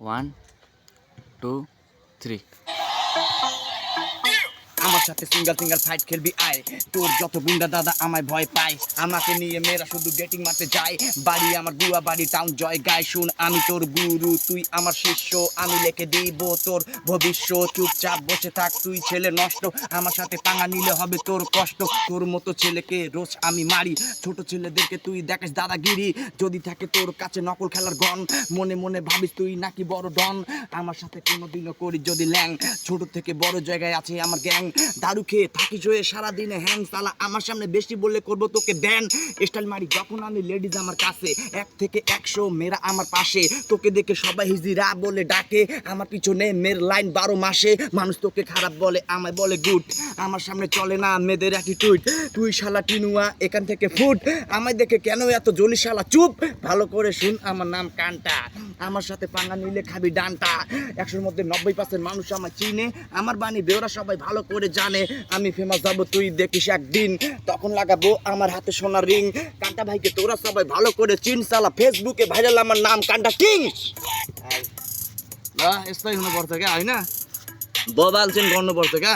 1 2 3 আমার সাথে single single fight খেলবি আয় তোর যত গুন্ডা দাদা আমায় ভয় পায় আমাকে নিয়ে মেয়েরা শুধু ডেটিং মারতে যায় বাড়ি আমার গুয়া বাড়ি টাউন জয় গায় শুন আমি তোর গুরু তুই আমার শিষ্য আমি লিখে দিব তোর ভবিষ্যৎ চুপচাপ বসে থাক তুই ছেলে নষ্ট আমার সাথে পাঙ্গা নিলে হবে তোর কষ্ট তোর মতো ছেলেকে রোজ আমি মারি ছোট ছেলেদেরকে তুই দেখিস দাদাগিরি যদি থাকে তোর কাছে নকল খেলার গন মনে মনে ভাবিস তুই নাকি বড় ডন আমার সাথে কোনোদিনও করি যদি ল্যাং ছোট থেকে বড় জায়গায় আছে আমার গ্যাং দারু খেয়ে থাকিস হয়ে সারাদিনে হ্যাং সালা আমার সামনে বেশি বললে করবো তোকে দেন স্টাইল মারি যখন আমি লেডিজ আমার কাছে 1 থেকে 100 মেয়েরা আমার পাশে তোকে দেখে সবাই হিজিরা বলে ডাকে আমার পিছনে মেয়ের লাইন 12 মাসে মানুষ তোকে খারাপ বলে আমায় বলে গুড আমার সামনে চলে না মেয়েদের অ্যাটিটিউড তুই শালা টিনুয়া এখান থেকে ফুট আমায় দেখে কেন এত জলি শালা চুপ ভালো করে শুন আমার নাম কান্টা আমার সাথে পাঙ্গা নিলে খাবি ডান্টা 100-র মধ্যে 90% মানুষ আমায় চিনে আমার বাণী বেওরা সবাই ভালো করে জানে আমি ফেমাস হব তুই দেখিস একদিন তখন লাগাবো আমার হাতে সোনার রিং কান্টা ভাইকে তোরা সবাই ভালো করে চিন সালা ফেসবুকে ভাইরাল আমার নাম কান্টা কিং এস্তাই হুনো পড়তে গা হয় না ববাল চেন গণ্য পড়তে গা